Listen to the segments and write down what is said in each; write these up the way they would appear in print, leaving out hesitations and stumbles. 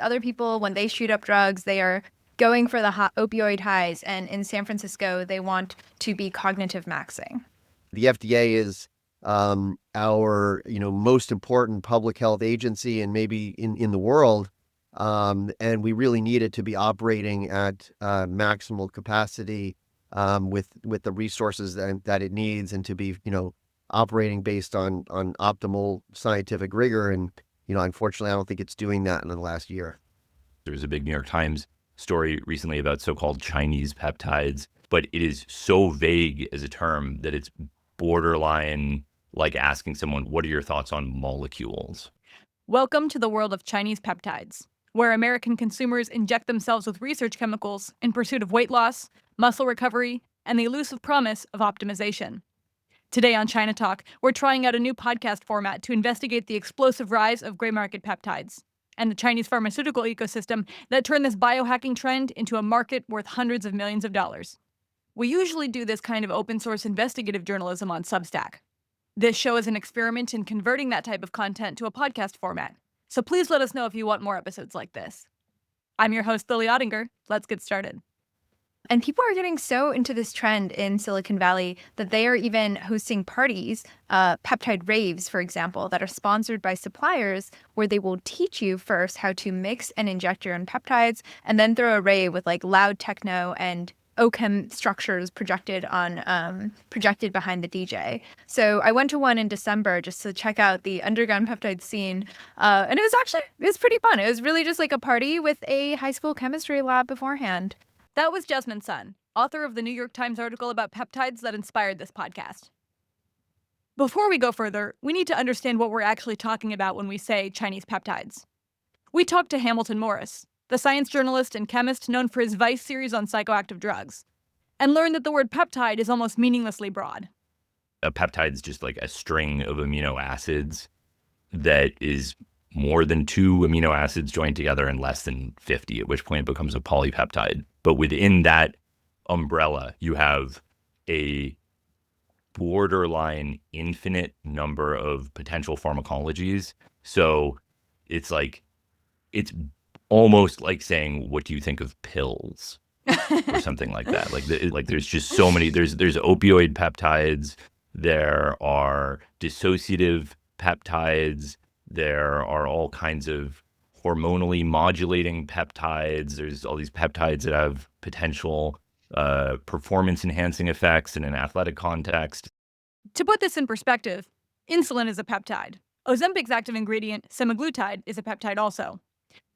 Other people, when they shoot up drugs, they are going for the opioid highs. And in San Francisco, they want to be cognitive maxing. The FDA is our most important public health agency and maybe in the world. And we really need it to be operating at maximal capacity with the resources that it needs, and to be operating based on optimal scientific rigor. And unfortunately, I don't think it's doing that in the last year. There was a big New York Times story recently about so-called Chinese peptides, but it is so vague as a term that it's borderline like asking someone, what are your thoughts on molecules? Welcome to the world of Chinese peptides, where American consumers inject themselves with research chemicals in pursuit of weight loss, muscle recovery, and the elusive promise of optimization. Today on ChinaTalk, we're trying out a new podcast format to investigate the explosive rise of gray market peptides and the Chinese pharmaceutical ecosystem that turned this biohacking trend into a market worth hundreds of millions of dollars. We usually do this kind of open source investigative journalism on Substack. This show is an experiment in converting that type of content to a podcast format, so please let us know if you want more episodes like this. I'm your host, Lily Ottinger. Let's get started. And people are getting so into this trend in Silicon Valley that they are even hosting parties, peptide raves, for example, that are sponsored by suppliers, where they will teach you first how to mix and inject your own peptides, and then throw a rave with like loud techno and OChem structures projected behind the DJ. So I went to one in December just to check out the underground peptide scene, and it was pretty fun. It was really just like a party with a high school chemistry lab beforehand. That was Jasmine Sun, author of the New York Times article about peptides that inspired this podcast. Before we go further, we need to understand what we're actually talking about when we say Chinese peptides. We talked to Hamilton Morris, the science journalist and chemist known for his Vice series on psychoactive drugs, and learned that the word peptide is almost meaninglessly broad. A peptide is just like a string of amino acids that is more than 2 amino acids joined together and less than 50, at which point it becomes a polypeptide. But within that umbrella, you have a borderline infinite number of potential pharmacologies. So it's almost like saying, what do you think of pills? Or something like that. Like there's just so many. There's opioid peptides. There are dissociative peptides. There are all kinds of hormonally modulating peptides. There's all these peptides that have potential performance-enhancing effects in an athletic context. To put this in perspective, insulin is a peptide. Ozempic's active ingredient, semaglutide, is a peptide also.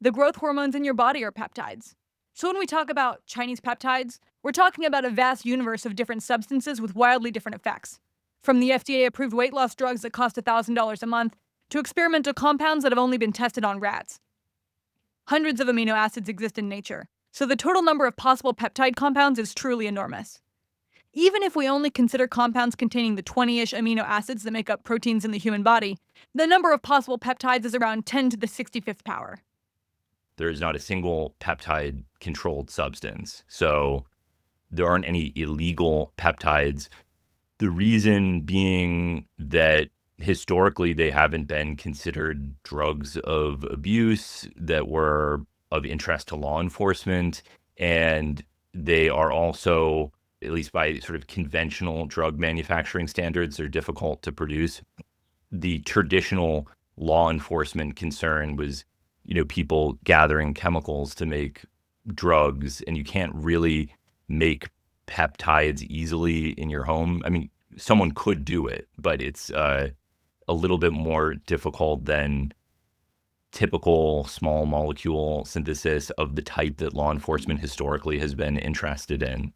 The growth hormones in your body are peptides. So when we talk about Chinese peptides, we're talking about a vast universe of different substances with wildly different effects. From the FDA-approved weight loss drugs that cost $1,000 a month to experimental compounds that have only been tested on rats. Hundreds of amino acids exist in nature, so the total number of possible peptide compounds is truly enormous. Even if we only consider compounds containing the 20-ish amino acids that make up proteins in the human body, the number of possible peptides is around 10 to the 65th power. There is not a single peptide-controlled substance, so there aren't any illegal peptides. The reason being that historically they haven't been considered drugs of abuse that were of interest to law enforcement, and they are also, at least by sort of conventional drug manufacturing standards, they're difficult to produce. The traditional law enforcement concern was, people gathering chemicals to make drugs, and you can't really make peptides easily in your home. I mean, someone could do it, but it's a little bit more difficult than typical small molecule synthesis of the type that law enforcement historically has been interested in.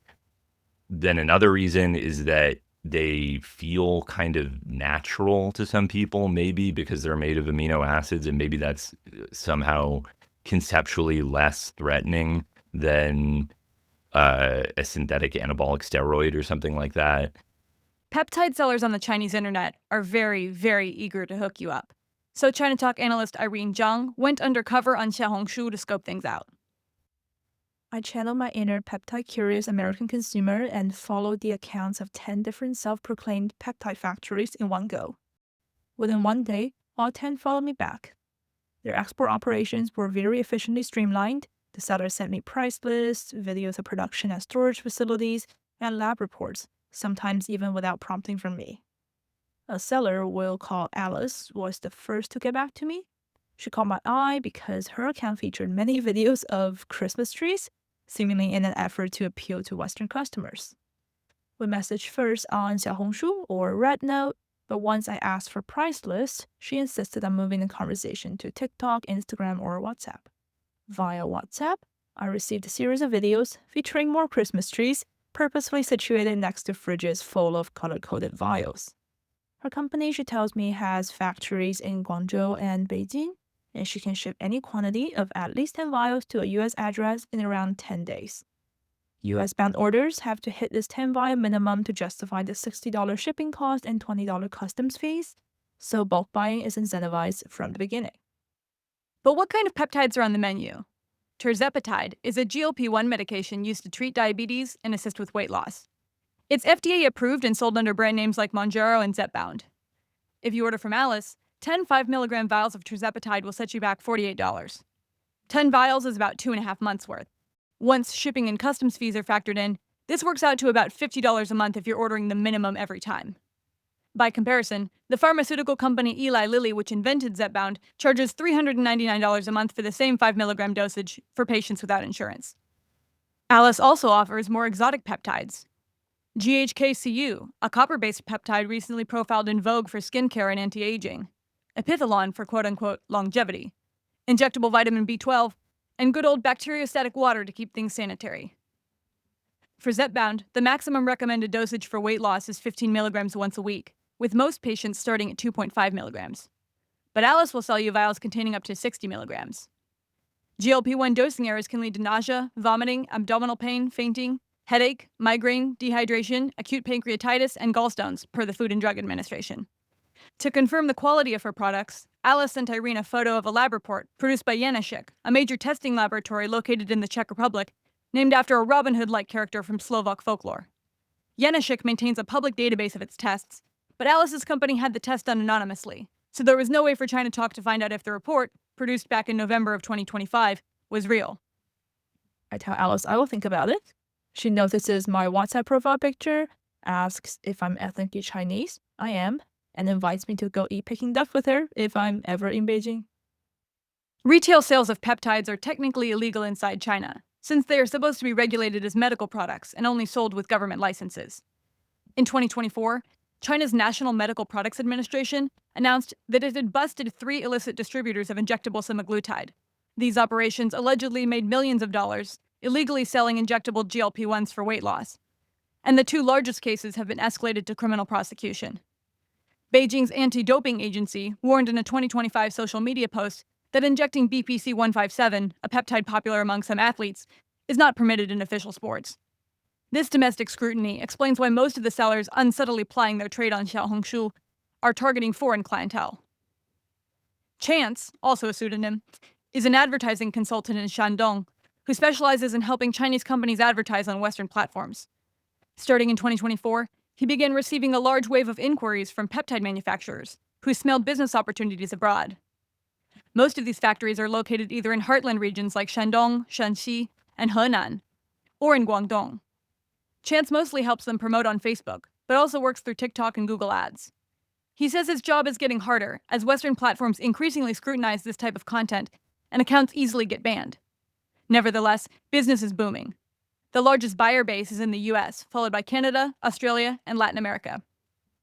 Then another reason is that they feel kind of natural to some people, maybe because they're made of amino acids, and maybe that's somehow conceptually less threatening than a synthetic anabolic steroid or something like that. Peptide sellers on the Chinese internet are very, very eager to hook you up. So ChinaTalk analyst Irene Zhang went undercover on Xiaohongshu to scope things out. I channel my inner peptide-curious American consumer and followed the accounts of 10 different self-proclaimed peptide factories in one go. Within one day, all 10 followed me back. Their export operations were very efficiently streamlined. The seller sent me price lists, videos of production at storage facilities, and lab reports, sometimes even without prompting from me. A seller we'll call Alice was the first to get back to me. She caught my eye because her account featured many videos of Christmas trees, seemingly in an effort to appeal to Western customers. We messaged first on Xiaohongshu or Rednote, but once I asked for price lists, she insisted on moving the conversation to TikTok, Instagram, or WhatsApp. Via WhatsApp, I received a series of videos featuring more Christmas trees purposefully situated next to fridges full of color-coded vials. Her company, she tells me, has factories in Guangzhou and Beijing, and she can ship any quantity of at least 10 vials to a US address in around 10 days. US-bound orders have to hit this 10-vial minimum to justify the $60 shipping cost and $20 customs fees, so bulk buying is incentivized from the beginning. But what kind of peptides are on the menu? Tirzepatide is a GLP-1 medication used to treat diabetes and assist with weight loss. It's FDA approved and sold under brand names like Mounjaro and Zepbound. If you order from Alice, 10 5-milligram vials of tirzepatide will set you back $48. 10 vials is about 2.5 months' worth. Once shipping and customs fees are factored in, this works out to about $50 a month if you're ordering the minimum every time. By comparison, the pharmaceutical company Eli Lilly, which invented Zepbound, charges $399 a month for the same 5-milligram dosage for patients without insurance. Alice also offers more exotic peptides. GHKCU, a copper-based peptide recently profiled in Vogue for skincare and anti-aging. Epithalon for quote-unquote longevity. Injectable vitamin B12, and good old bacteriostatic water to keep things sanitary. For Zepbound, the maximum recommended dosage for weight loss is 15 milligrams once a week, with most patients starting at 2.5 milligrams. But Alice will sell you vials containing up to 60 milligrams. GLP-1 dosing errors can lead to nausea, vomiting, abdominal pain, fainting, headache, migraine, dehydration, acute pancreatitis, and gallstones, per the Food and Drug Administration. To confirm the quality of her products, Alice sent Irene a photo of a lab report produced by Janešek, a major testing laboratory located in the Czech Republic, named after a Robin Hood-like character from Slovak folklore. Janešek maintains a public database of its tests, but Alice's company had the test done anonymously, so there was no way for ChinaTalk to find out if the report, produced back in November of 2025, was real. I tell Alice I will think about it. She notices my WhatsApp profile picture, asks if I'm ethnically Chinese. I am, and invites me to go eat Peking duck with her if I'm ever in Beijing. Retail sales of peptides are technically illegal inside China, since they are supposed to be regulated as medical products and only sold with government licenses. In 2024, China's National Medical Products Administration announced that it had busted 3 illicit distributors of injectable semaglutide. These operations allegedly made millions of dollars, illegally selling injectable GLP-1s for weight loss. And the 2 largest cases have been escalated to criminal prosecution. Beijing's anti-doping agency warned in a 2025 social media post that injecting BPC 157, a peptide popular among some athletes, is not permitted in official sports. This domestic scrutiny explains why most of the sellers unsubtly plying their trade on Xiaohongshu are targeting foreign clientele. Chance, also a pseudonym, is an advertising consultant in Shandong who specializes in helping Chinese companies advertise on Western platforms. Starting in 2024, he began receiving a large wave of inquiries from peptide manufacturers who smelled business opportunities abroad. Most of these factories are located either in heartland regions like Shandong, Shanxi, and Henan, or in Guangdong. Chance mostly helps them promote on Facebook, but also works through TikTok and Google Ads. He says his job is getting harder as Western platforms increasingly scrutinize this type of content and accounts easily get banned. Nevertheless, business is booming. The largest buyer base is in the US, followed by Canada, Australia, and Latin America.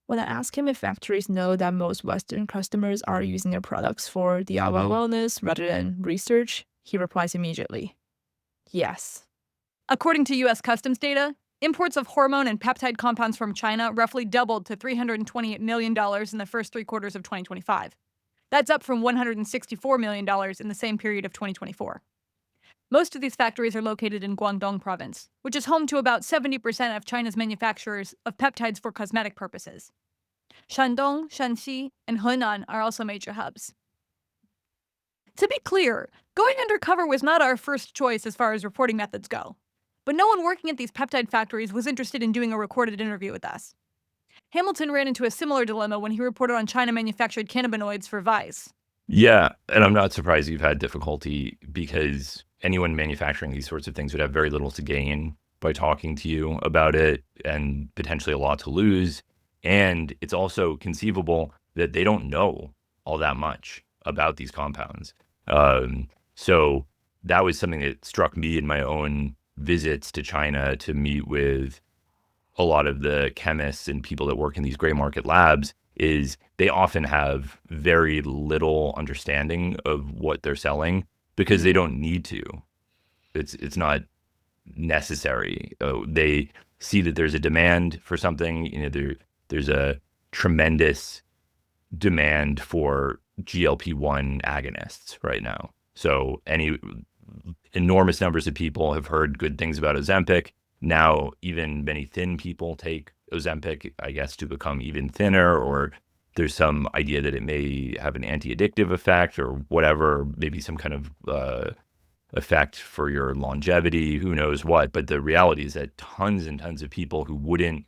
When I ask him if factories know that most Western customers are using their products for DIY wellness rather than research, he replies immediately, yes. According to US Customs data, imports of hormone and peptide compounds from China roughly doubled to $328 million in the first 3 quarters of 2025. That's up from $164 million in the same period of 2024. Most of these factories are located in Guangdong province, which is home to about 70% of China's manufacturers of peptides for cosmetic purposes. Shandong, Shanxi, and Henan are also major hubs. To be clear, going undercover was not our first choice as far as reporting methods go. But no one working at these peptide factories was interested in doing a recorded interview with us. Hamilton ran into a similar dilemma when he reported on China-manufactured cannabinoids for Vice. Yeah, and I'm not surprised you've had difficulty because anyone manufacturing these sorts of things would have very little to gain by talking to you about it and potentially a lot to lose. And it's also conceivable that they don't know all that much about these compounds. So that was something that struck me in my own visits to China to meet with a lot of the chemists and people that work in these gray market labs is they often have very little understanding of what they're selling because they don't need to. It's not necessary. They see that there's a demand for something. There's a tremendous demand for GLP-1 agonists right now. So any enormous numbers of people have heard good things about Ozempic. Now, even many thin people take Ozempic, I guess, to become even thinner, or there's some idea that it may have an anti-addictive effect or whatever, maybe some kind of effect for your longevity, who knows what. But the reality is that tons and tons of people who wouldn't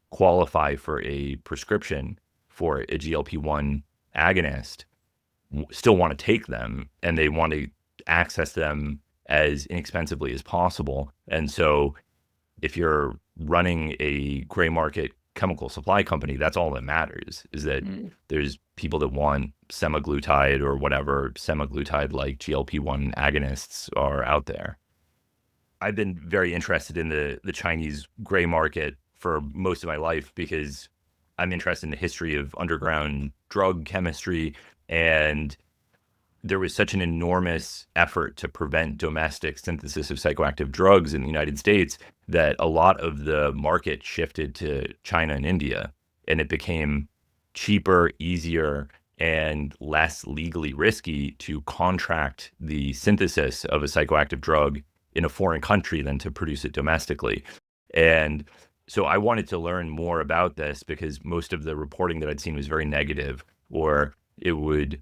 qualify for a prescription for a GLP-1 agonist still want to take them, and they want to access them as inexpensively as possible. And so if you're running a gray market chemical supply company, that's all that matters, is that there's people that want semaglutide or whatever semaglutide like GLP-1 agonists are out there. I've been very interested in the Chinese gray market for most of my life because I'm interested in the history of underground drug chemistry, and there was such an enormous effort to prevent domestic synthesis of psychoactive drugs in the United States that a lot of the market shifted to China and India, and it became cheaper, easier, and less legally risky to contract the synthesis of a psychoactive drug in a foreign country than to produce it domestically. And so I wanted to learn more about this because most of the reporting that I'd seen was very negative, or it would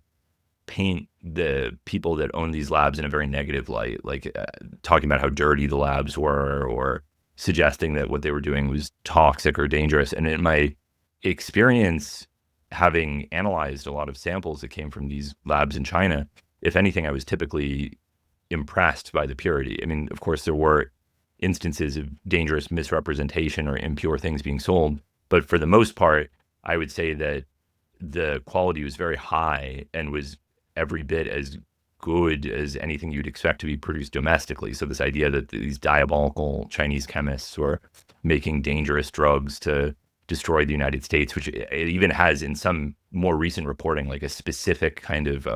paint the people that own these labs in a very negative light, like talking about how dirty the labs were or suggesting that what they were doing was toxic or dangerous. And in my experience, having analyzed a lot of samples that came from these labs in China, if anything, I was typically impressed by the purity. I mean, of course, there were instances of dangerous misrepresentation or impure things being sold, but for the most part, I would say that the quality was very high and was every bit as good as anything you'd expect to be produced domestically. So this idea that these diabolical Chinese chemists were making dangerous drugs to destroy the United States, which it even has in some more recent reporting, like a specific kind of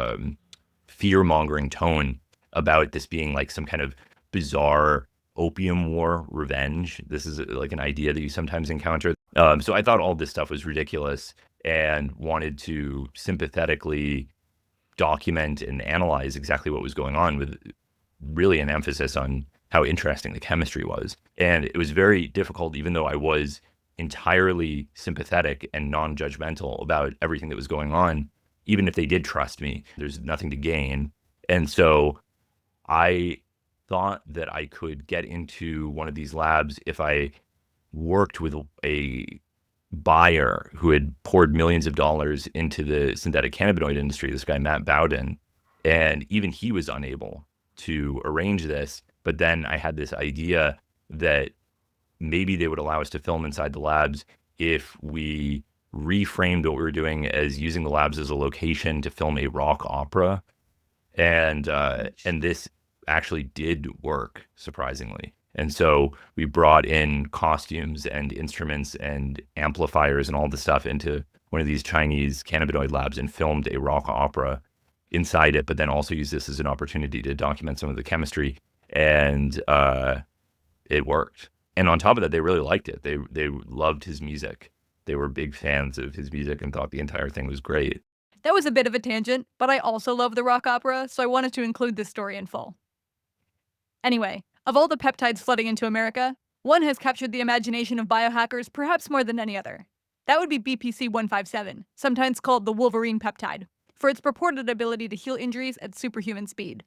fear-mongering tone about this being like some kind of bizarre opium war revenge. This is like an idea that you sometimes encounter. So I thought all this stuff was ridiculous and wanted to sympathetically document and analyze exactly what was going on, with really an emphasis on how interesting the chemistry was. And it was very difficult, even though I was entirely sympathetic and non-judgmental about everything that was going on. Even if they did trust me, there's nothing to gain. And so I thought that I could get into one of these labs if I worked with a buyer who had poured millions of dollars into the synthetic cannabinoid industry, this guy, Matt Bowden. And even he was unable to arrange this. But then I had this idea that maybe they would allow us to film inside the labs if we reframed what we were doing as using the labs as a location to film a rock opera. And this actually did work, surprisingly. And so we brought in costumes and instruments and amplifiers and all the stuff into one of these Chinese cannabinoid labs and filmed a rock opera inside it, but then also used this as an opportunity to document some of the chemistry. And it worked. And on top of that, they really liked it. They loved his music. They were big fans of his music and thought the entire thing was great. That was a bit of a tangent, but I also love the rock opera, so I wanted to include this story in full. Anyway, of all the peptides flooding into America, one has captured the imagination of biohackers perhaps more than any other. That would be BPC 157, sometimes called the Wolverine peptide, for its purported ability to heal injuries at superhuman speed.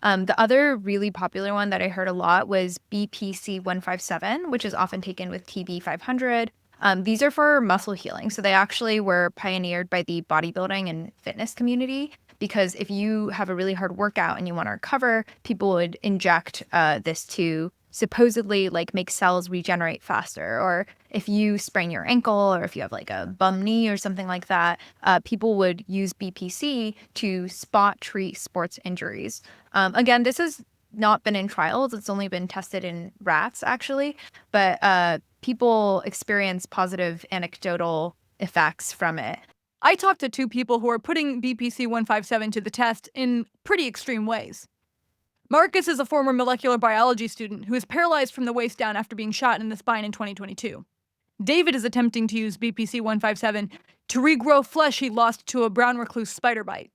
The other really popular one that I heard a lot was BPC 157, which is often taken with TB 500. These are for muscle healing. So they actually were pioneered by the bodybuilding and fitness community because if you have a really hard workout and you want to recover, people would inject this to supposedly like make cells regenerate faster. Or if you sprain your ankle or if you have like a bum knee or something like that, people would use BPC to spot treat sports injuries. Again, this has not been in trials. It's only been tested in rats, actually. But people experience positive anecdotal effects from it. I talked to two people who are putting BPC 157 to the test in pretty extreme ways. Marcus is a former molecular biology student who is paralyzed from the waist down after being shot in the spine in 2022. David is attempting to use BPC 157 to regrow flesh he lost to a brown recluse spider bite.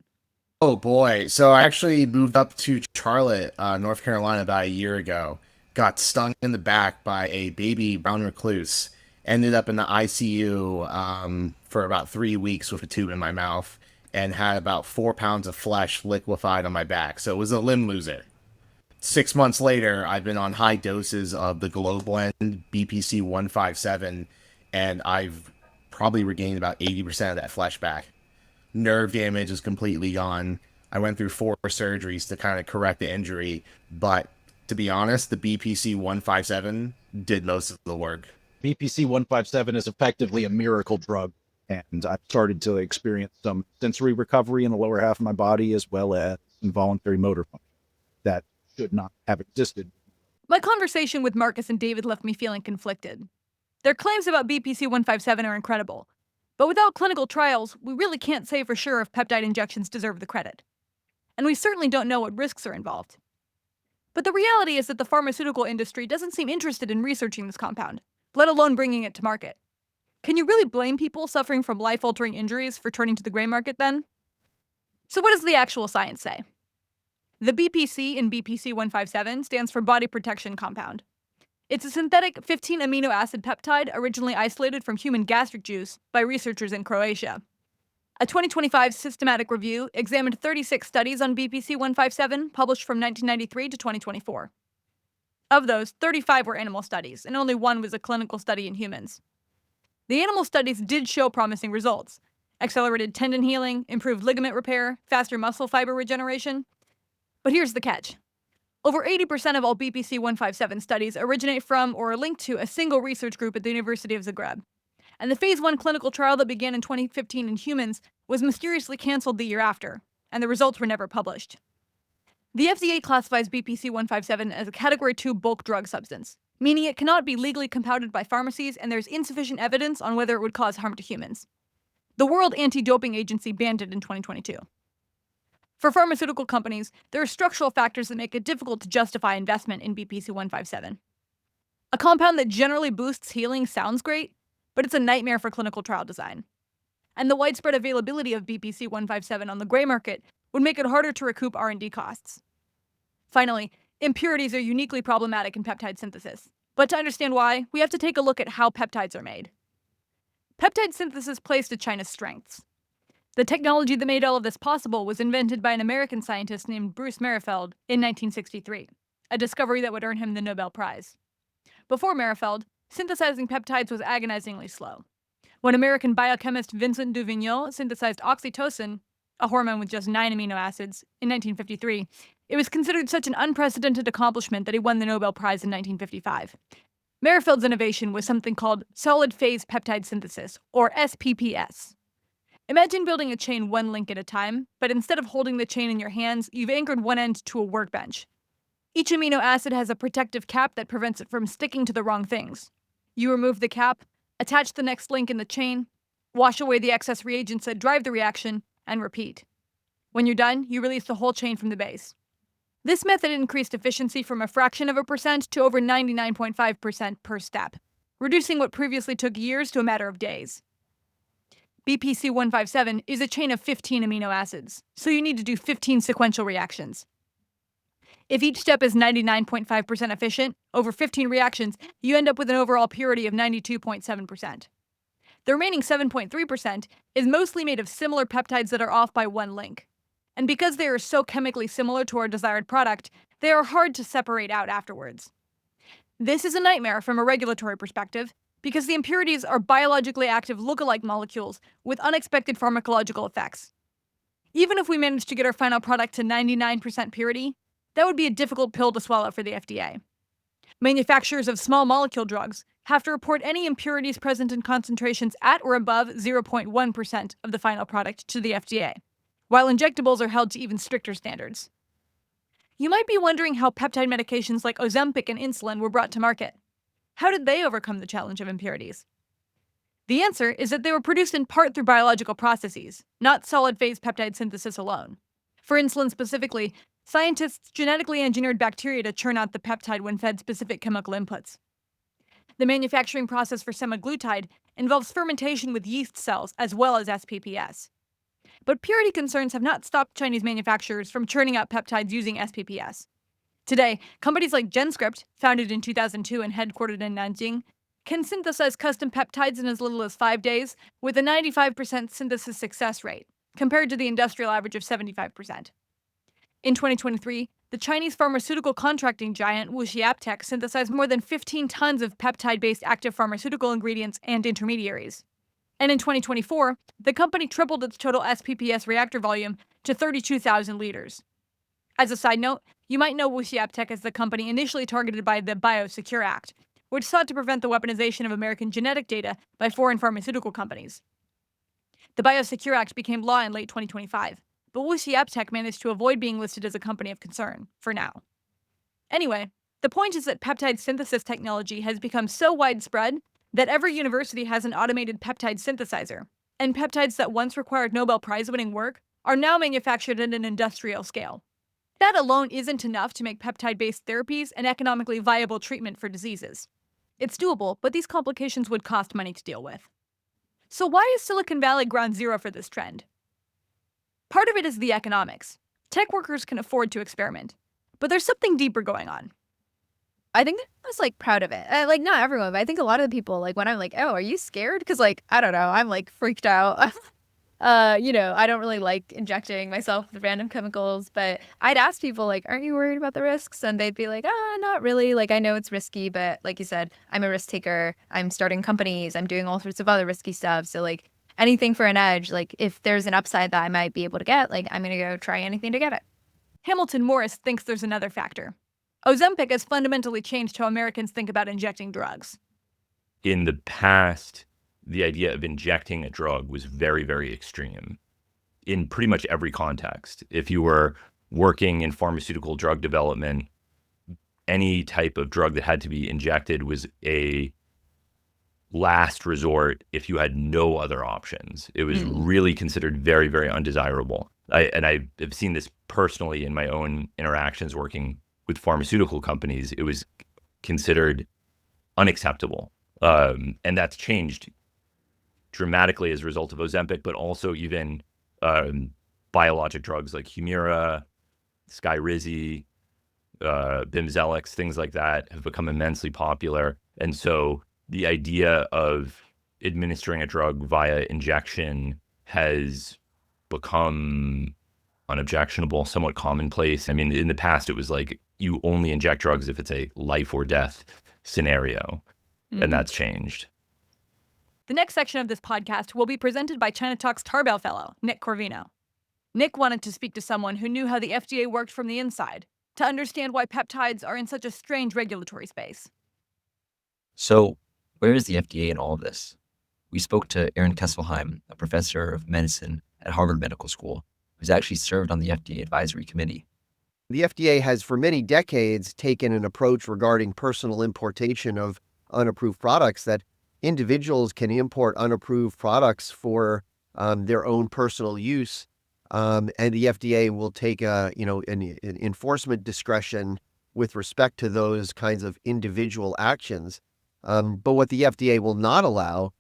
Oh boy. So I actually moved up to Charlotte, North Carolina about a year ago. Got stung in the back by a baby brown recluse. Ended up in the ICU for about 3 weeks with a tube in my mouth and had about 4 pounds of flesh liquefied on my back. So it was a limb loser. 6 months later, I've been on high doses of the Globblend BPC 157 and I've probably regained about 80% of that flesh back. Nerve damage is completely gone. I went through 4 surgeries to kind of correct the injury, but to be honest, the BPC 157 did most of the work. BPC 157 is effectively a miracle drug, and I've started to experience some sensory recovery in the lower half of my body as well as involuntary motor function that should not have existed. My conversation with Marcus and David left me feeling conflicted. Their claims about BPC 157 are incredible, but without clinical trials, we really can't say for sure if peptide injections deserve the credit. And we certainly don't know what risks are involved. But the reality is that the pharmaceutical industry doesn't seem interested in researching this compound, let alone bringing it to market. Can you really blame people suffering from life-altering injuries for turning to the gray market then? So what does the actual science say? The BPC in BPC 157 stands for Body Protection Compound. It's a synthetic 15 amino acid peptide originally isolated from human gastric juice by researchers in Croatia. A 2025 systematic review examined 36 studies on BPC 157 published from 1993 to 2024. Of those, 35 were animal studies, and only 1 was a clinical study in humans. The animal studies did show promising results: accelerated tendon healing, improved ligament repair, faster muscle fiber regeneration. But here's the catch. Over 80% of all BPC 157 studies originate from or are linked to a single research group at the University of Zagreb. And the phase 1 clinical trial that began in 2015 in humans was mysteriously canceled the year after, and the results were never published. The FDA classifies BPC 157 as a Category 2 bulk drug substance, meaning it cannot be legally compounded by pharmacies and there's insufficient evidence on whether it would cause harm to humans. The World Anti-Doping Agency banned it in 2022. For pharmaceutical companies, there are structural factors that make it difficult to justify investment in BPC 157. A compound that generally boosts healing sounds great, but it's a nightmare for clinical trial design. And the widespread availability of BPC 157 on the gray market would make it harder to recoup R&D costs. Finally, impurities are uniquely problematic in peptide synthesis. But to understand why, we have to take a look at how peptides are made. Peptide synthesis plays to China's strengths. The technology that made all of this possible was invented by an American scientist named Bruce Merefeld in 1963, a discovery that would earn him the Nobel Prize. Before Merefeld, synthesizing peptides was agonizingly slow. When American biochemist Vincent Duvigneau synthesized oxytocin, a hormone with just 9 amino acids, in 1953, it was considered such an unprecedented accomplishment that he won the Nobel Prize in 1955. Merefeld's innovation was something called solid-phase peptide synthesis, or SPPS. Imagine building a chain 1 link at a time, but instead of holding the chain in your hands, you've anchored one end to a workbench. Each amino acid has a protective cap that prevents it from sticking to the wrong things. You remove the cap, attach the next link in the chain, wash away the excess reagents that drive the reaction, and repeat. When you're done, you release the whole chain from the base. This method increased efficiency from a fraction of a percent to over 99.5% per step, reducing what previously took years to a matter of days. BPC 157 is a chain of 15 amino acids, so you need to do 15 sequential reactions. If each step is 99.5% efficient, over 15 reactions, you end up with an overall purity of 92.7%. The remaining 7.3% is mostly made of similar peptides that are off by 1 link. And because they are so chemically similar to our desired product, they are hard to separate out afterwards. This is a nightmare from a regulatory perspective, because the impurities are biologically active lookalike molecules with unexpected pharmacological effects. Even if we manage to get our final product to 99% purity, that would be a difficult pill to swallow for the FDA. Manufacturers of small molecule drugs have to report any impurities present in concentrations at or above 0.1% of the final product to the FDA, while injectables are held to even stricter standards. You might be wondering how peptide medications like Ozempic and insulin were brought to market. How did they overcome the challenge of impurities? The answer is that they were produced in part through biological processes, not solid-phase peptide synthesis alone. For insulin specifically, scientists genetically engineered bacteria to churn out the peptide when fed specific chemical inputs. The manufacturing process for semaglutide involves fermentation with yeast cells as well as SPPS. But purity concerns have not stopped Chinese manufacturers from churning out peptides using SPPS. Today, companies like GenScript, founded in 2002 and headquartered in Nanjing, can synthesize custom peptides in as little as 5 days with a 95% synthesis success rate, compared to the industrial average of 75%. In 2023, the Chinese pharmaceutical contracting giant WuXi AppTec synthesized more than 15 tons of peptide-based active pharmaceutical ingredients and intermediaries. And in 2024, the company tripled its total SPPS reactor volume to 32,000 liters. As a side note, you might know WuXi AppTec as the company initially targeted by the BioSecure Act, which sought to prevent the weaponization of American genetic data by foreign pharmaceutical companies. The BioSecure Act became law in late 2025, but WuXi AppTec managed to avoid being listed as a company of concern, for now. Anyway, the point is that peptide synthesis technology has become so widespread that every university has an automated peptide synthesizer, and peptides that once required Nobel Prize-winning work are now manufactured at an industrial scale. That alone isn't enough to make peptide-based therapies an economically viable treatment for diseases. It's doable, but these complications would cost money to deal with. So why is Silicon Valley ground zero for this trend? Part of it is the economics. Tech workers can afford to experiment, but there's something deeper going on. I think I was proud of it. Not everyone, but I think a lot of the people, when I'm oh, are you scared? Because I don't know, I'm freaked out. I don't really like injecting myself with random chemicals, but I'd ask people aren't you worried about the risks? And they'd be not really. I know it's risky, but like you said, I'm a risk taker. I'm starting companies. I'm doing all sorts of other risky stuff. So anything for an edge, if there's an upside that I might be able to get, I'm going to go try anything to get it. Hamilton Morris thinks there's another factor. Ozempic has fundamentally changed how Americans think about injecting drugs. In the past, the idea of injecting a drug was very, very extreme in pretty much every context. If you were working in pharmaceutical drug development, any type of drug that had to be injected was a last resort if you had no other options. It was really considered very, very undesirable. I have seen this personally in my own interactions working with pharmaceutical companies. It was considered unacceptable. And that's changed dramatically as a result of Ozempic, but also even biologic drugs like Humira, Skyrizi, Bimzelx, things like that have become immensely popular. And so the idea of administering a drug via injection has become unobjectionable, somewhat commonplace. I mean, in the past, it was you only inject drugs if it's a life or death scenario, and that's changed. The next section of this podcast will be presented by ChinaTalk's Tarbell Fellow, Nick Corvino. Nick wanted to speak to someone who knew how the FDA worked from the inside, to understand why peptides are in such a strange regulatory space. So, where is the FDA in all of this? We spoke to Irene Kesselheim, a professor of medicine at Harvard Medical School, who's actually served on the FDA advisory committee. The FDA has for many decades taken an approach regarding personal importation of unapproved products that individuals can import unapproved products for their own personal use. And the FDA will take an enforcement discretion with respect to those kinds of individual actions. But what the FDA will not allow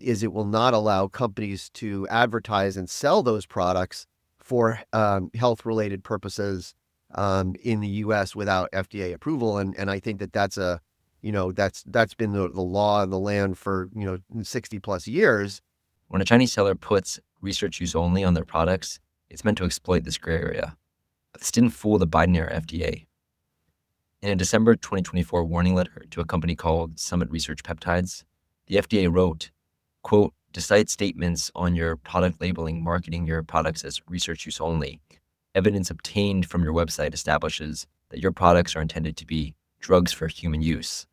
is it will not allow companies to advertise and sell those products for health-related purposes in the U.S. without FDA approval. And I think that's been the law in the land for 60 plus years. When a Chinese seller puts research use only on their products, it's meant to exploit this gray area. But this didn't fool the Biden-era FDA. In a December 2024 warning letter to a company called Summit Research Peptides, The FDA wrote, quote, to cite statements on your product labeling marketing your products as research use only, evidence obtained from your website establishes that your products are intended to be drugs for human use.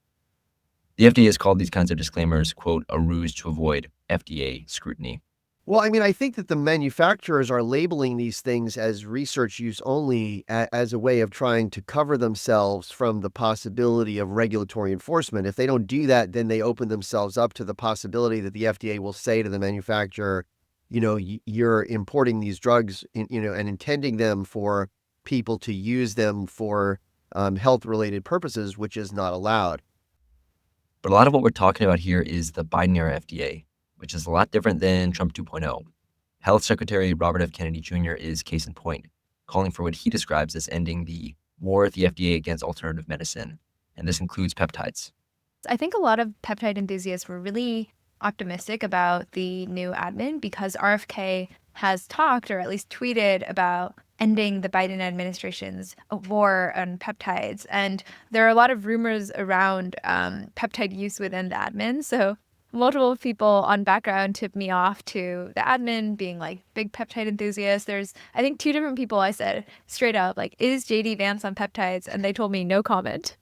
The FDA has called these kinds of disclaimers, quote, a ruse to avoid FDA scrutiny. Well, I mean, I think that the manufacturers are labeling these things as research use only as a way of trying to cover themselves from the possibility of regulatory enforcement. If they don't do that, then they open themselves up to the possibility that the FDA will say to the manufacturer, you're importing these drugs, and intending them for people to use them for health-related purposes, which is not allowed. But a lot of what we're talking about here is the Biden era FDA, which is a lot different than Trump 2.0. Health Secretary Robert F. Kennedy Jr. is case in point, calling for what he describes as ending the war at the FDA against alternative medicine, and this includes peptides. I think a lot of peptide enthusiasts were really optimistic about the new admin because RFK has talked, or at least tweeted, about ending the Biden administration's war on peptides. And there are a lot of rumors around peptide use within the admin. So multiple people on background tipped me off to the admin being like big peptide enthusiasts. There's, I think, 2 different people I said straight up, like, is JD Vance on peptides? And they told me no comment.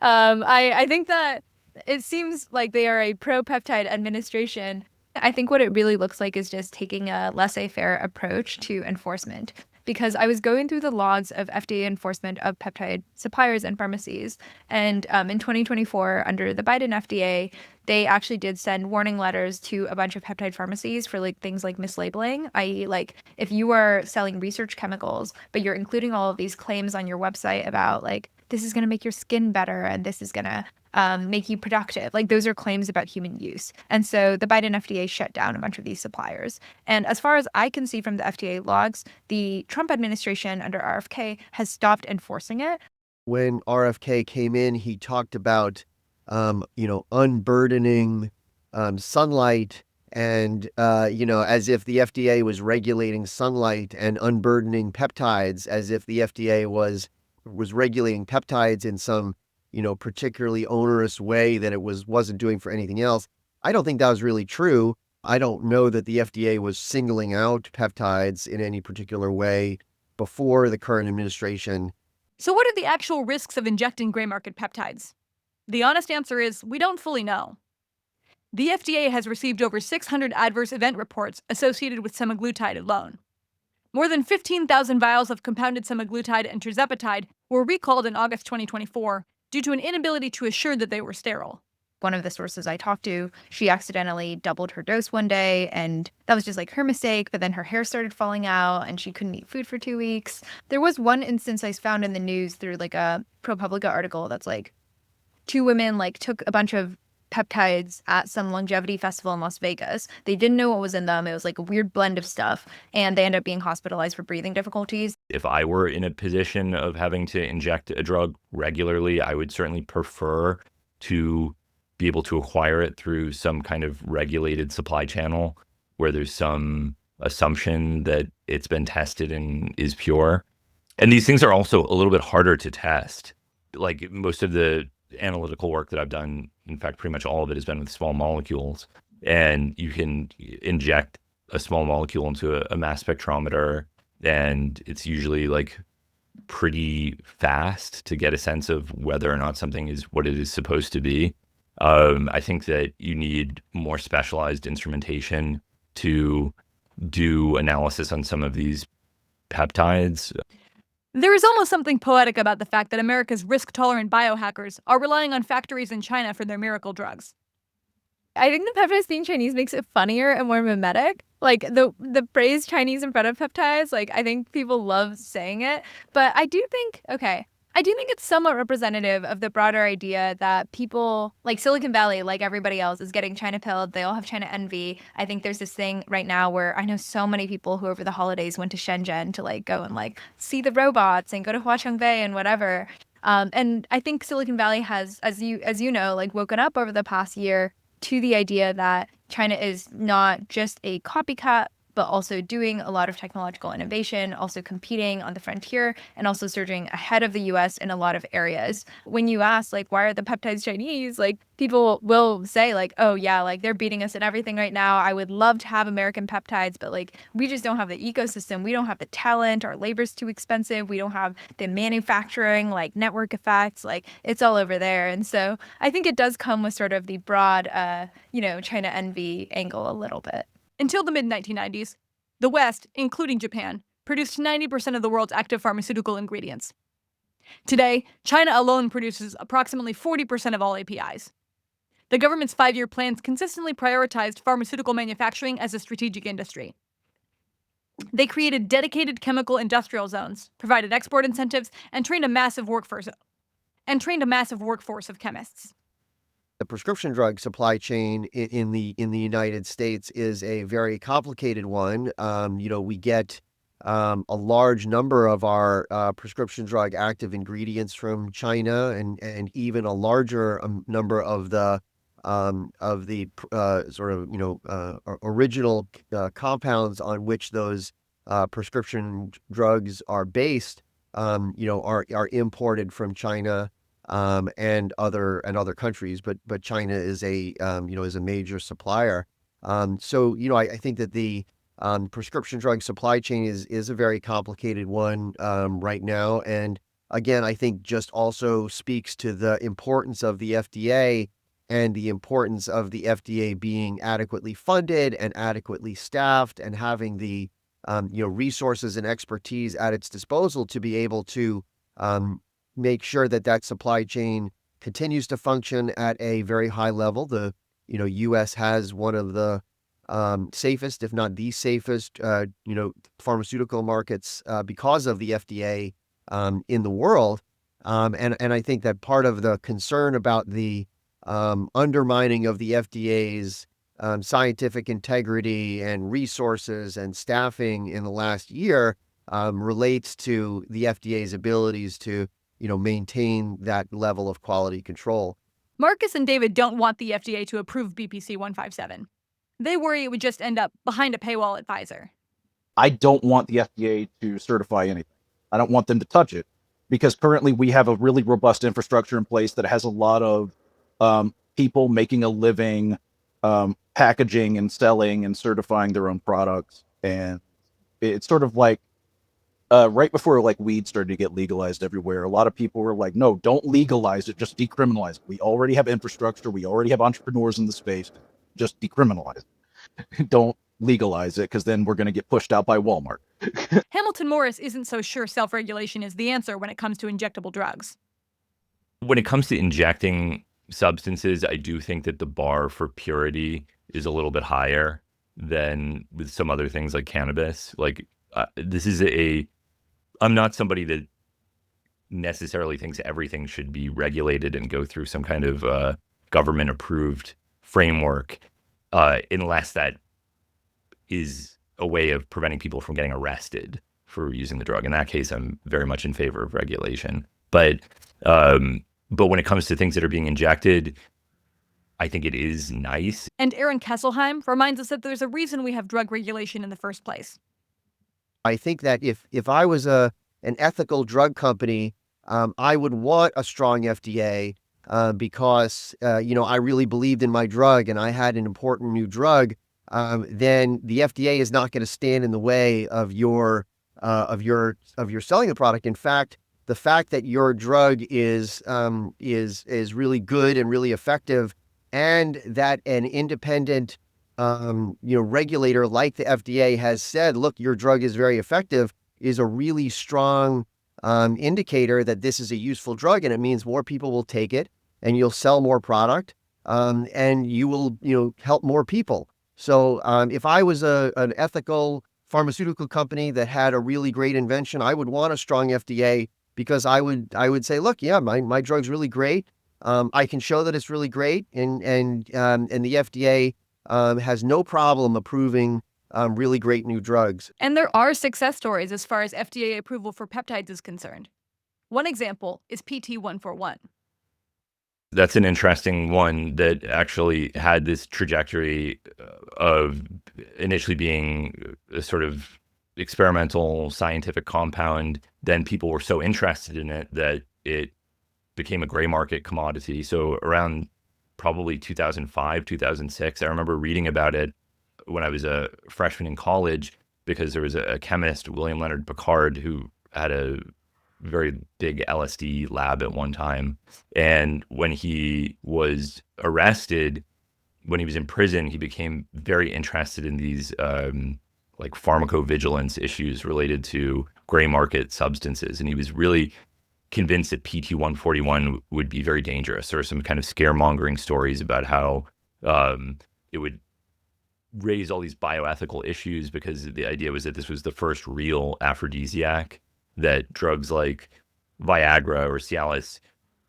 I think that it seems like they are a pro-peptide administration. I think what it really looks like is just taking a laissez-faire approach to enforcement. Because I was going through the logs of FDA enforcement of peptide suppliers and pharmacies. And in 2024, under the Biden FDA, they actually did send warning letters to a bunch of peptide pharmacies for things like mislabeling, i.e. if you are selling research chemicals, but you're including all of these claims on your website about this is going to make your skin better and this is going to make you productive. Those are claims about human use. And so the Biden FDA shut down a bunch of these suppliers. And as far as I can see from the FDA logs, the Trump administration under RFK has stopped enforcing it. When RFK came in, he talked about, unburdening sunlight and, as if the FDA was regulating sunlight and unburdening peptides, as if the FDA was regulating peptides in some particularly onerous way that it wasn't doing for anything else. I don't think that was really true. I don't know that the FDA was singling out peptides in any particular way before the current administration. So what are the actual risks of injecting gray market peptides? The honest answer is we don't fully know. The FDA has received over 600 adverse event reports associated with semaglutide alone. More than 15,000 vials of compounded semaglutide and tirzepatide were recalled in August 2024 due to an inability to assure that they were sterile. One of the sources I talked to, she accidentally doubled her dose one day, and that was just her mistake, but then her hair started falling out and she couldn't eat food for 2 weeks. There was one instance I found in the news through a ProPublica article that's 2 women took a bunch of peptides at some longevity festival in Las Vegas. They didn't know what was in them. It was a weird blend of stuff, and they ended up being hospitalized for breathing difficulties. If I were in a position of having to inject a drug regularly, I would certainly prefer to be able to acquire it through some kind of regulated supply channel where there's some assumption that it's been tested and is pure. And these things are also a little bit harder to test. Most of the analytical work that I've done, in fact, pretty much all of it has been with small molecules. And you can inject a small molecule into a mass spectrometer, and it's usually pretty fast to get a sense of whether or not something is what it is supposed to be. I think that you need more specialized instrumentation to do analysis on some of these peptides. There is almost something poetic about the fact that America's risk-tolerant biohackers are relying on factories in China for their miracle drugs. I think the peptides being Chinese makes it funnier and more mimetic. The phrase Chinese in front of peptides, I think people love saying it. But I do think it's somewhat representative of the broader idea that people Silicon Valley, like everybody else, is getting China pilled. They all have China envy. I think there's this thing right now where I know so many people who over the holidays went to Shenzhen to go and see the robots and go to Huaqiangbei and whatever. And I think Silicon Valley has, as you know, woken up over the past year to the idea that China is not just a copycat but also doing a lot of technological innovation, also competing on the frontier, and also surging ahead of the US in a lot of areas. When you ask, like, why are the peptides Chinese? Like, people will say, like, oh, yeah, like, they're beating us in everything right now. I would love to have American peptides, but, like, we just don't have the ecosystem. We don't have the talent. Our labor's too expensive. We don't have the manufacturing, like, network effects. Like, it's all over there. And so I think it does come with sort of the broad, China envy angle a little bit. Until the mid-1990s, the West, including Japan, produced 90% of the world's active pharmaceutical ingredients. Today, China alone produces approximately 40% of all APIs. The government's 5-year plans consistently prioritized pharmaceutical manufacturing as a strategic industry. They created dedicated chemical industrial zones, provided export incentives, and trained a massive workforce of chemists. The prescription drug supply chain in the United States is a very complicated one. We get a large number of our prescription drug active ingredients from China, and even a larger number of the original compounds on which those prescription drugs are based, are imported from China and other countries, but China is a major supplier. I think that the prescription drug supply chain is a very complicated one right now, and again, I think just also speaks to the importance of the FDA and the importance of the FDA being adequately funded and adequately staffed and having the resources and expertise at its disposal to be able to make sure that supply chain continues to function at a very high level. The U.S. has one of the safest, if not the safest, pharmaceutical markets because of the FDA in the world. And I think that part of the concern about the undermining of the FDA's scientific integrity and resources and staffing in the last year relates to the FDA's abilities to maintain that level of quality control. Marcus and David don't want the FDA to approve BPC 157. They worry it would just end up behind a paywall at Pfizer. I don't want the FDA to certify anything. I don't want them to touch it because currently we have a really robust infrastructure in place that has a lot of people making a living packaging and selling and certifying their own products. And it's sort of like right before weed started to get legalized everywhere, a lot of people were like, no, don't legalize it, just decriminalize it. We already have infrastructure. We already have entrepreneurs in the space. Just decriminalize it. Don't legalize it because then we're going to get pushed out by Walmart. Hamilton Morris isn't so sure self-regulation is the answer when it comes to injectable drugs. When it comes to injecting substances, I do think that the bar for purity is a little bit higher than with some other things like cannabis. I'm not somebody that necessarily thinks everything should be regulated and go through some kind of government-approved framework, unless that is a way of preventing people from getting arrested for using the drug. In that case, I'm very much in favor of regulation. But when it comes to things that are being injected, I think it is nice. And Aaron Kesselheim reminds us that there's a reason we have drug regulation in the first place. I think that if I was an ethical drug company, I would want a strong FDA because I really believed in my drug and I had an important new drug. Then the FDA is not going to stand in the way of your selling the product. In fact, the fact that your drug is really good and really effective, and that an independent regulator like the FDA has said, look, your drug is very effective, is a really strong indicator that this is a useful drug, and it means more people will take it, and you'll sell more product, and you will help more people. So if I was an ethical pharmaceutical company that had a really great invention, I would want a strong FDA because I would say, look, yeah, my drug's really great. I can show that it's really great, and the FDA has no problem approving really great new drugs. And there are success stories as far as FDA approval for peptides is concerned. One example is PT141. That's an interesting one that actually had this trajectory of initially being a sort of experimental scientific compound. Then people were so interested in it that it became a gray market commodity. So around probably 2005, 2006, I remember reading about it when I was a freshman in college, because there was a chemist, William Leonard Picard, who had a very big LSD lab at one time. And when he was arrested, when he was in prison, he became very interested in these like pharmacovigilance issues related to gray market substances. And he was really convinced that PT-141 would be very dangerous. There were some kind of scaremongering stories about how it would raise all these bioethical issues, because the idea was that this was the first real aphrodisiac, that drugs like Viagra or Cialis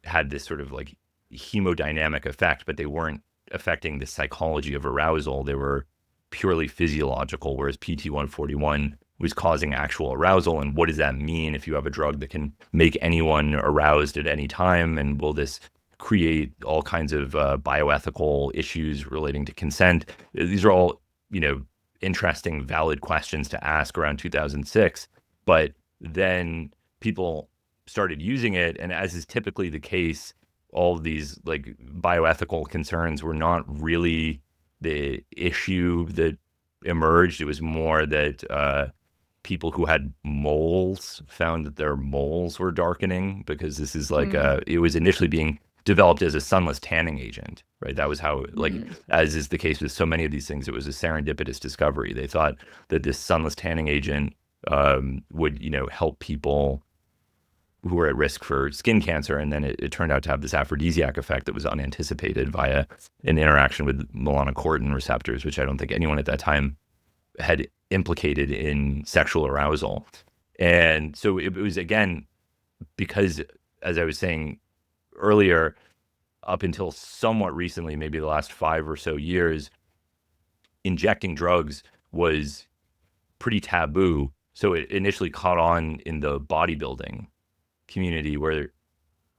had this sort of like hemodynamic effect, but they weren't affecting the psychology of arousal. They were purely physiological, whereas PT-141 was causing actual arousal. And what does that mean if you have a drug that can make anyone aroused at any time? And will this create all kinds of bioethical issues relating to consent? These are all, interesting, valid questions to ask around 2006. But then people started using it, and as is typically the case, all of these like bioethical concerns were not really the issue that emerged. It was more that people who had moles found that their moles were darkening, because this is like it was initially being developed as a sunless tanning agent, right? That was how, like, as is the case with so many of these things, it was a serendipitous discovery. They thought that this sunless tanning agent would, help people who were at risk for skin cancer. And then it turned out to have this aphrodisiac effect that was unanticipated via an interaction with melanocortin receptors, which I don't think anyone at that time had implicated in sexual arousal. And so it was, again, because, as I was saying earlier, up until somewhat recently, maybe the last 5 or so years, injecting drugs was pretty taboo. So it initially caught on in the bodybuilding community, where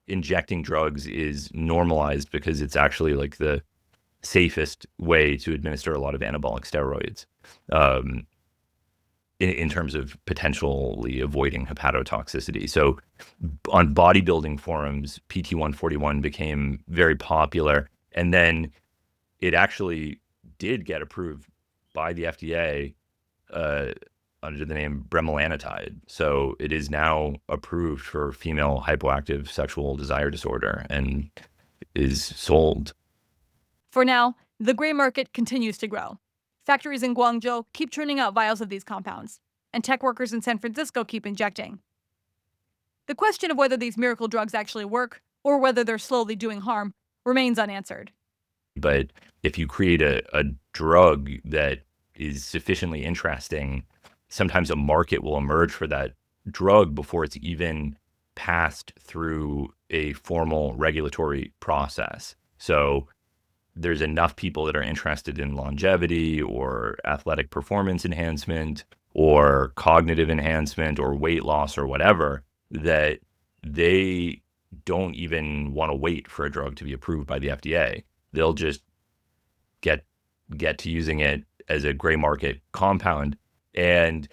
injecting drugs is normalized because it's actually like the safest way to administer a lot of anabolic steroids, in terms of potentially avoiding hepatotoxicity. So on bodybuilding forums, PT-141 became very popular. And then it actually did get approved by the FDA under the name bremelanotide. So it is now approved for female hypoactive sexual desire disorder and is sold. For now, the gray market continues to grow. Factories in Guangzhou keep churning out vials of these compounds, and tech workers in San Francisco keep injecting. The question of whether these miracle drugs actually work, or whether they're slowly doing harm, remains unanswered. But if you create a drug that is sufficiently interesting, sometimes a market will emerge for that drug before it's even passed through a formal regulatory process. So there's enough people that are interested in longevity or athletic performance enhancement or cognitive enhancement or weight loss or whatever, that they don't even want to wait for a drug to be approved by the FDA. They'll just get to using it as a gray market compound. And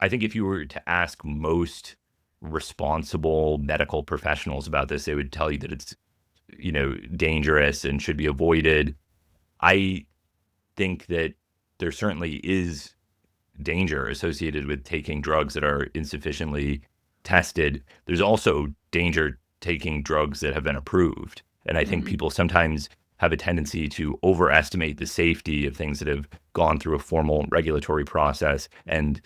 I think if you were to ask most responsible medical professionals about this, they would tell you that it's, dangerous and should be avoided. I think that there certainly is danger associated with taking drugs that are insufficiently tested. There's also danger taking drugs that have been approved. And I think people sometimes have a tendency to overestimate the safety of things that have gone through a formal regulatory process and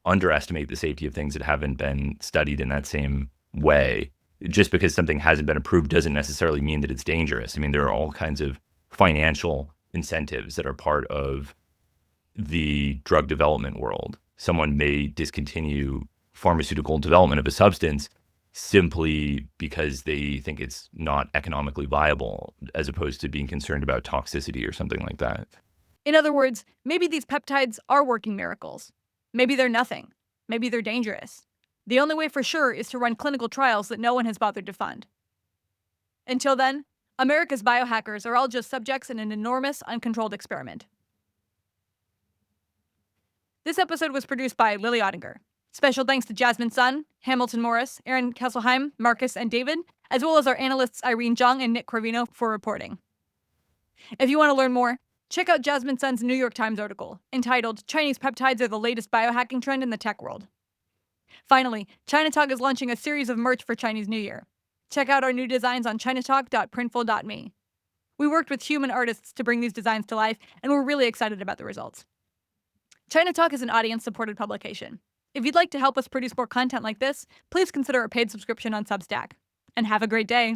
underestimate the safety of things that haven't been studied in that same way. Just because something hasn't been approved doesn't necessarily mean that it's dangerous. I mean, there are all kinds of financial incentives that are part of the drug development world. Someone may discontinue pharmaceutical development of a substance simply because they think it's not economically viable, as opposed to being concerned about toxicity or something like that. In other words, maybe these peptides are working miracles. Maybe they're nothing. Maybe they're dangerous. The only way for sure is to run clinical trials that no one has bothered to fund. Until then, America's biohackers are all just subjects in an enormous, uncontrolled experiment. This episode was produced by Lily Ottinger. Special thanks to Jasmine Sun, Hamilton Morris, Aaron Kesselheim, Marcus, and David, as well as our analysts Irene, Zhang, and Nick Corvino for reporting. If you want to learn more, check out Jasmine Sun's New York Times article entitled Chinese Peptides Are the Latest Biohacking Trend in the Tech World. Finally, ChinaTalk is launching a series of merch for Chinese New Year. Check out our new designs on chinatalk.printful.me. We worked with human artists to bring these designs to life, and we're really excited about the results. ChinaTalk is an audience-supported publication. If you'd like to help us produce more content like this, please consider a paid subscription on Substack. And have a great day.